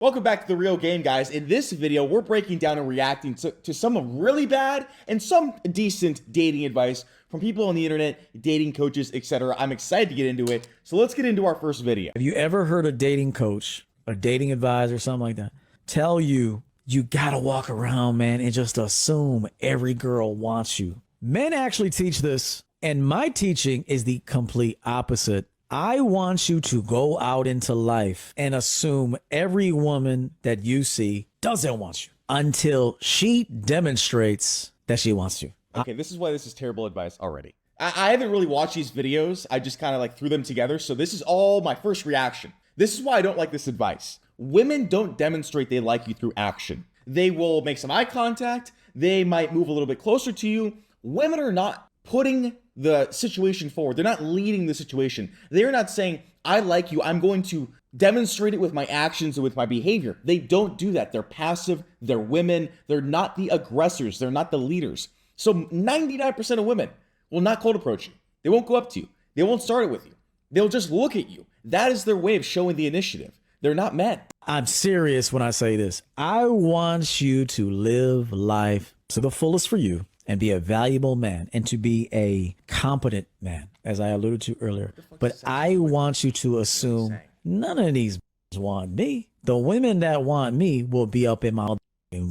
Welcome back to The Real Game, guys. In this video, we're breaking down and reacting to some really bad and some decent dating advice from people on the internet, dating coaches, etc. I'm excited to get into it. So let's get into our first video. Have you ever heard a dating coach, a dating advisor, something like that, tell you gotta walk around, man, and just assume every girl wants you? Men actually teach this, and my teaching is the complete opposite. I want you to go out into life and assume every woman that you see doesn't want you until she demonstrates that she wants you. Okay, this is why this is terrible advice already. I haven't really watched these videos. I just kind of like threw them together. So this is all my first reaction. This is why I don't like this advice. Women don't demonstrate they like you through action. They will make some eye contact. They might move a little bit closer to you. Women are not putting the situation forward. They're not leading the situation. They're not saying, I like you. I'm going to demonstrate it with my actions and with my behavior. They don't do that. They're passive. They're women. They're not the aggressors. They're not the leaders. So 99% of women will not cold approach you. They won't go up to you. They won't start it with you. They'll just look at you. That is their way of showing the initiative. They're not men. I'm serious when I say this. I want you to live life to the fullest for you and be a valuable man and to be a competent man, as I alluded to earlier. But I want you to assume none of these want me. The women that want me will be up in my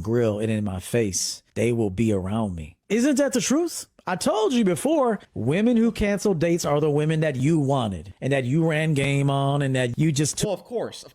grill and in my face. They will be around me. Isn't that the truth? I told you before, women who cancel dates are the women that you wanted and that you ran game on and that you just took. Well, of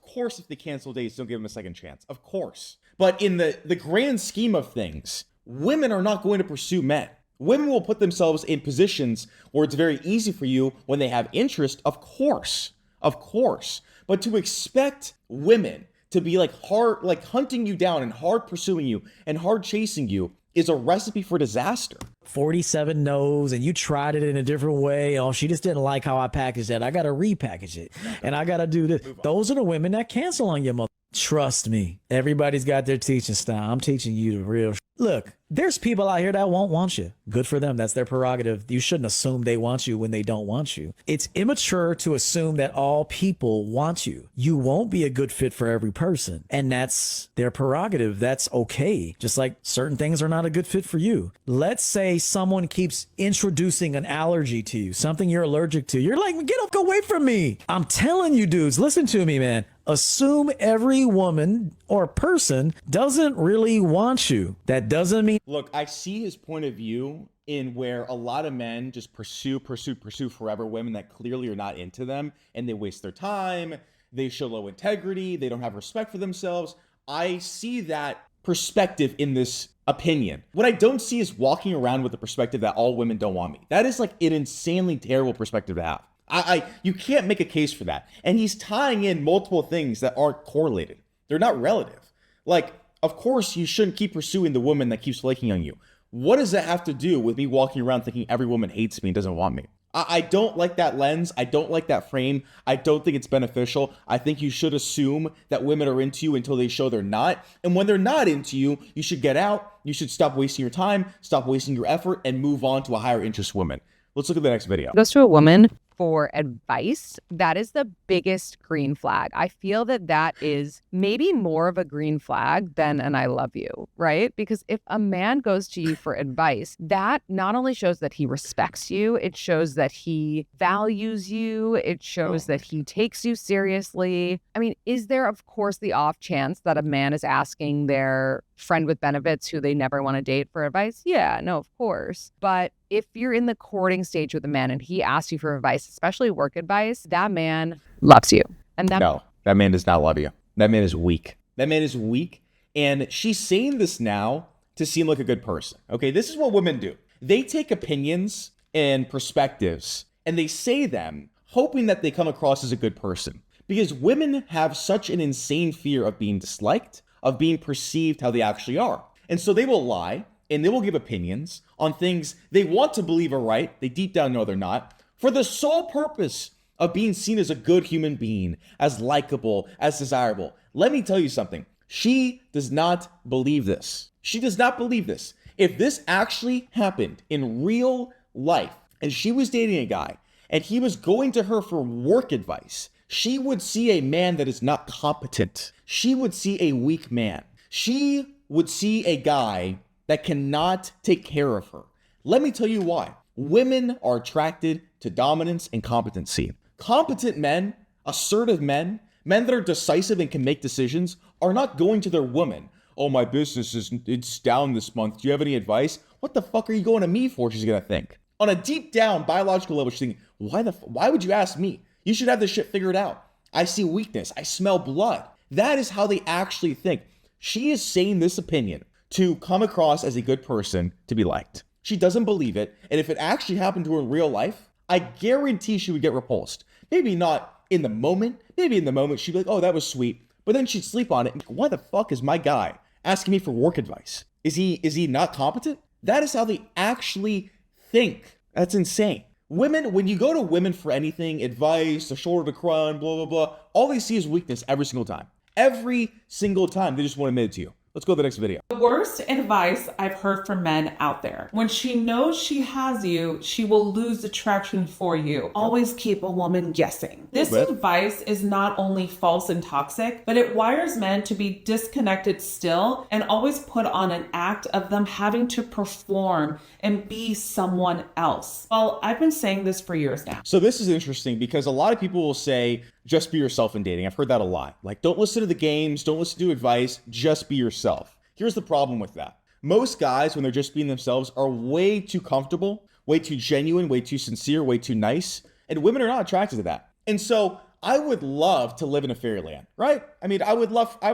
course, if they cancel dates, don't give them a second chance. Of course. But in the grand scheme of things, women are not going to pursue men. Women will put themselves in positions where it's very easy for you when they have interest, of course. But to expect women to be like hard, like hunting you down and hard pursuing you and hard chasing you is a recipe for disaster. 47 no's and you tried it in a different way. Oh, she just didn't like how I packaged that. I got to repackage it and I got to do this. Those are the women that cancel on your mother. Trust me. Everybody's got their teaching style. I'm teaching you the real. Look, there's people out here that won't want you. Good for them. That's their prerogative. You shouldn't assume they want you when they don't want you. It's immature to assume that all people want you. You won't be a good fit for every person. And that's their prerogative. That's okay. Just like certain things are not a good fit for you. Let's say someone keeps introducing an allergy to you, something you're allergic to. You're like, get up, go away from me. I'm telling you, dudes, listen to me, man. Assume every woman or person doesn't really want you. That doesn't mean. Look, I see his point of view in where a lot of men just pursue forever women that clearly are not into them, and they waste their time. They show low integrity. They don't have respect for themselves. I see that perspective in this opinion. What I don't see is walking around with the perspective that all women don't want me. That is like an insanely terrible perspective to have. You can't make a case for that. And he's tying in multiple things that aren't correlated. They're not relative. Like, of course, you shouldn't keep pursuing the woman that keeps flaking on you. What does that have to do with me walking around thinking every woman hates me and doesn't want me? I don't like that lens. I don't like that frame. I don't think it's beneficial. I think you should assume that women are into you until they show they're not. And when they're not into you, you should get out. You should stop wasting your time, stop wasting your effort, and move on to a higher interest woman. Let's look at the next video. Goes to a woman for advice. That is the biggest green flag. I feel that that is maybe more of a green flag than an I love you, right? Because if a man goes to you for advice, that not only shows that he respects you, it shows that he values you, it shows that he takes you seriously. I mean, is there, of course, the off chance that a man is asking their friend with benefits who they never want to date for advice? Yeah, no, of course. But if you're in the courting stage with a man and he asks you for advice, especially work advice, that man loves you. And no, that man does not love you. That man is weak. That man is weak. And she's saying this now to seem like a good person. Okay, this is what women do. They take opinions and perspectives and they say them hoping that they come across as a good person. Because women have such an insane fear of being disliked, of being perceived how they actually are. And so they will lie and they will give opinions on things they want to believe are right. They deep down know they're not, for the sole purpose of being seen as a good human being, as likable, as desirable. Let me tell you something. She does not believe this. She does not believe this. If this actually happened in real life and she was dating a guy and he was going to her for work advice, she would see a man that is not competent. She would see a weak man. She would see a guy that cannot take care of her. Let me tell you why. Women are attracted to dominance and competency. Competent men, assertive men, men that are decisive and can make decisions are not going to their woman. Oh, my business it's down this month. Do you have any advice? What the fuck are you going to me for? She's going to think. On a deep down biological level, she's thinking, why would you ask me? You should have this shit figured out. I see weakness. I smell blood. That is how they actually think. She is saying this opinion to come across as a good person to be liked. She doesn't believe it. And if it actually happened to her in real life, I guarantee she would get repulsed. Maybe not in the moment. Maybe in the moment she'd be like, oh, that was sweet. But then she'd sleep on it and why the fuck is my guy asking me for work advice? Is he not competent? That is how they actually think. That's insane. Women, when you go to women for anything, advice, a shoulder to cry on, blah, blah, blah, all they see is weakness every single time. Every single time. They just want to admit it to you. Let's go to the next video. The worst advice I've heard from men out there. When she knows she has you, she will lose attraction for you. Always keep a woman guessing. This advice is not only false and toxic, but it wires men to be disconnected still and always put on an act of them having to perform and be someone else. Well, I've been saying this for years now. So this is interesting because a lot of people will say, just be yourself in dating. I've heard that a lot. Like, don't listen to the games, don't listen to advice, just be yourself. Here's the problem with that. Most guys, when they're just being themselves, are way too comfortable, way too genuine, way too sincere, way too nice. And women are not attracted to that. And so I would love to live in a fairyland, right? I mean, I would love that. I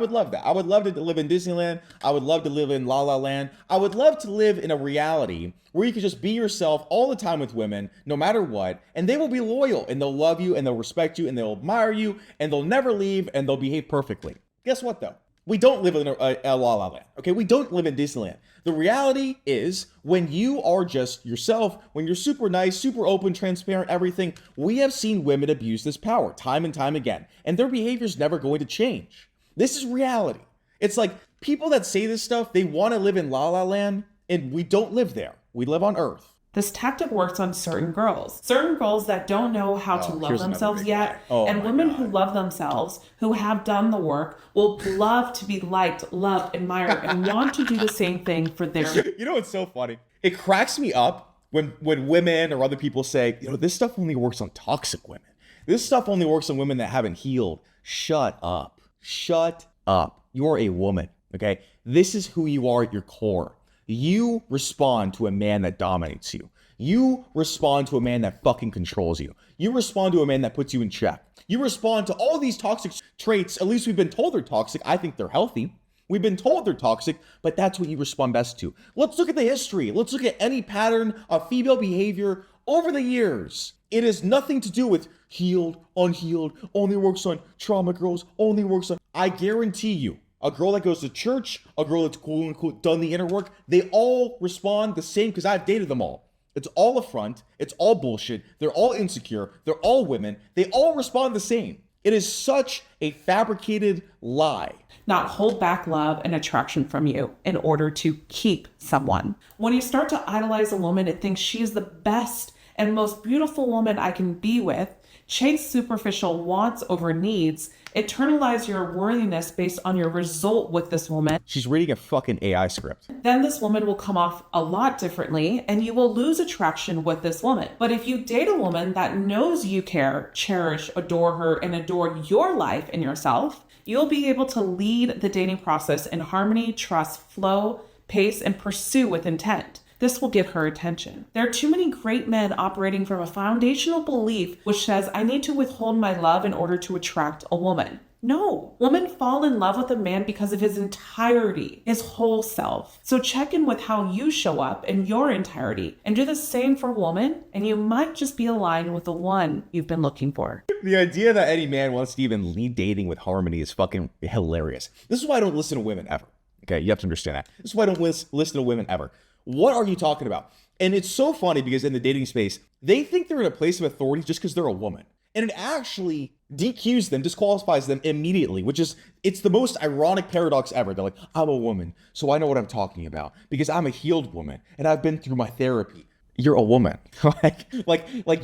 would love to live in Disneyland. I would love to live in La La Land. I would love to live in a reality where you could just be yourself all the time with women, no matter what, and they will be loyal and they'll love you and they'll respect you and they'll admire you and they'll never leave and they'll behave perfectly. Guess what though? We don't live in a La La Land, okay? We don't live in Disneyland. The reality is when you are just yourself, when you're super nice, super open, transparent, everything, we have seen women abuse this power time and time again, and their behavior is never going to change. This is reality. It's like people that say this stuff, they want to live in La La Land, and we don't live there. We live on Earth. This tactic works on certain girls that don't know how to love themselves yet. And women who love themselves, who have done the work, will love to be liked, loved, admired, and want to do the same thing for their... You know what's so funny? It cracks me up when women or other people say, this stuff only works on toxic women. This stuff only works on women that haven't healed. Shut up. Shut up. You're a woman, okay? This is who you are at your core. You respond to a man that dominates you. You respond to a man that fucking controls you. You respond to a man that puts you in check. You respond to all these toxic traits. At least we've been told they're toxic. I think they're healthy. We've been told they're toxic, but that's what you respond best to. Let's look at the history. Let's look at any pattern of female behavior over the years. It has nothing to do with healed, unhealed, only works on trauma girls, only works on... I guarantee you, a girl that goes to church, a girl that's quote unquote done the inner work, they all respond the same because I've dated them all. It's all a front. It's all bullshit. They're all insecure. They're all women. They all respond the same. It is such a fabricated lie. Not hold back love and attraction from you in order to keep someone. When you start to idolize a woman and think she is the best and most beautiful woman I can be with, chase superficial wants over needs, internalize your worthiness based on your result with this woman. She's reading a fucking AI script. Then this woman will come off a lot differently and you will lose attraction with this woman. But if you date a woman that knows you care, cherish, adore her, and adore your life and yourself, you'll be able to lead the dating process in harmony, trust, flow, pace, and pursue with intent. This will give her attention. There are too many great men operating from a foundational belief which says, I need to withhold my love in order to attract a woman. No, women fall in love with a man because of his entirety, his whole self. So check in with how you show up in your entirety and do the same for a woman, and you might just be aligned with the one you've been looking for. The idea that any man wants to even lead dating with harmony is fucking hilarious. This is why I don't listen to women ever. Okay, you have to understand that. This is why I don't listen to women ever. What are you talking about? And it's so funny because in the dating space, they think they're in a place of authority just because they're a woman. And it actually DQs them, disqualifies them immediately, which is, it's the most ironic paradox ever. They're like, I'm a woman, so I know what I'm talking about because I'm a healed woman and I've been through my therapy. You're a woman. like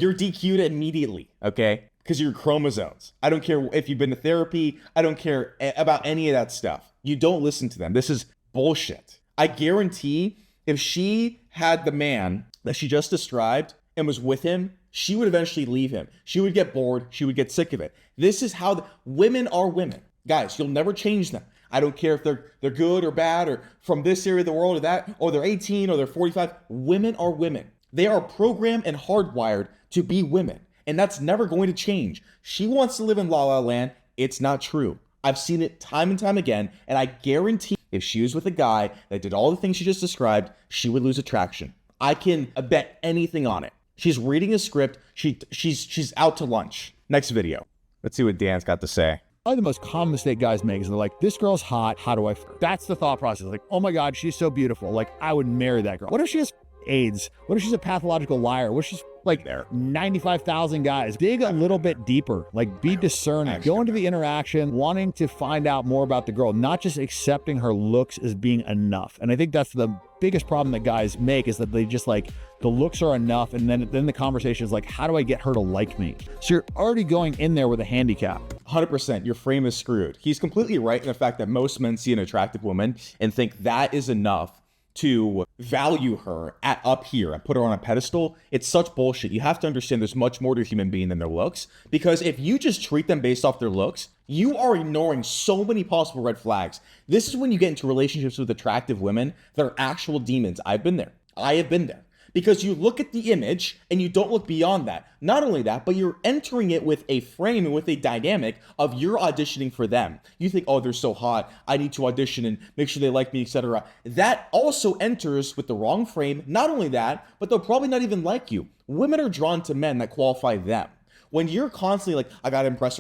you're DQ'd immediately, okay? because of your chromosomes. I don't care if you've been to therapy. I don't care about any of that stuff. You don't listen to them. This is bullshit. I guarantee if she had the man that she just described and was with him, she would eventually leave him. She would get bored. She would get sick of it. This is how women are women. Guys, you'll never change them. I don't care if they're good or bad or from this area of the world or that, or they're 18 or they're 45. Women are women. They are programmed and hardwired to be women. And that's never going to change. She wants to live in La La Land. It's not true. I've seen it time and time again. And I guarantee if she was with a guy that did all the things she just described, she would lose attraction. I can bet anything on it. She's reading a script. She's out to lunch. Next video. Let's see what Dan's got to say. Probably the most common mistake guys make is they're like, this girl's hot, how do I That's the thought process. Like, oh my God, she's so beautiful. Like, I would marry that girl. What if she has AIDS? What if she's a pathological liar? What if she's like there 95,000 guys? Dig a little bit deeper, like be discerning. Go into the interaction, wanting to find out more about the girl, not just accepting her looks as being enough. And I think that's the biggest problem that guys make, is that they just like, the looks are enough, and then the conversation is like, how do I get her to like me? So you're already going in there with a handicap. 100%, your frame is screwed. He's completely right in the fact that most men see an attractive woman and think that is enough to value her up here and put her on a pedestal. It's such bullshit. You have to understand there's much more to a human being than their looks, because if you just treat them based off their looks, you are ignoring so many possible red flags. This is when you get into relationships with attractive women that are actual demons. I've been there. I have been there. Because you look at the image and you don't look beyond that. Not only that, but you're entering it with a frame and with a dynamic of you're auditioning for them. You think, oh, they're so hot, I need to audition and make sure they like me, etc. That also enters with the wrong frame. Not only that, but they'll probably not even like you. Women are drawn to men that qualify them. When you're constantly like, I gotta impress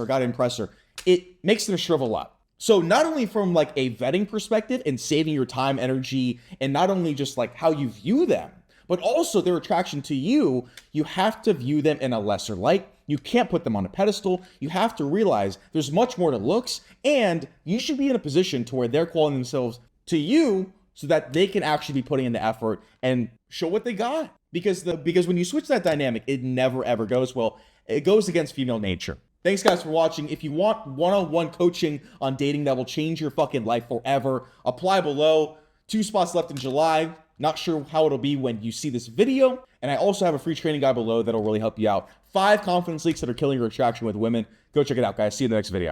her, it makes them shrivel up. So not only from like a vetting perspective and saving your time, energy, and not only just like how you view them, but also their attraction to you, you have to view them in a lesser light. You can't put them on a pedestal. You have to realize there's much more to looks, and you should be in a position to where they're calling themselves to you so that they can actually be putting in the effort and show what they got. Because when you switch that dynamic, it never ever goes well. It goes against female nature. Thanks guys for watching. If you want one-on-one coaching on dating that will change your fucking life forever, apply below. 2 spots left in July. Not sure how it'll be when you see this video. And I also have a free training guide below that'll really help you out. 5 confidence leaks that are killing your attraction with women. Go check it out, guys. See you in the next video.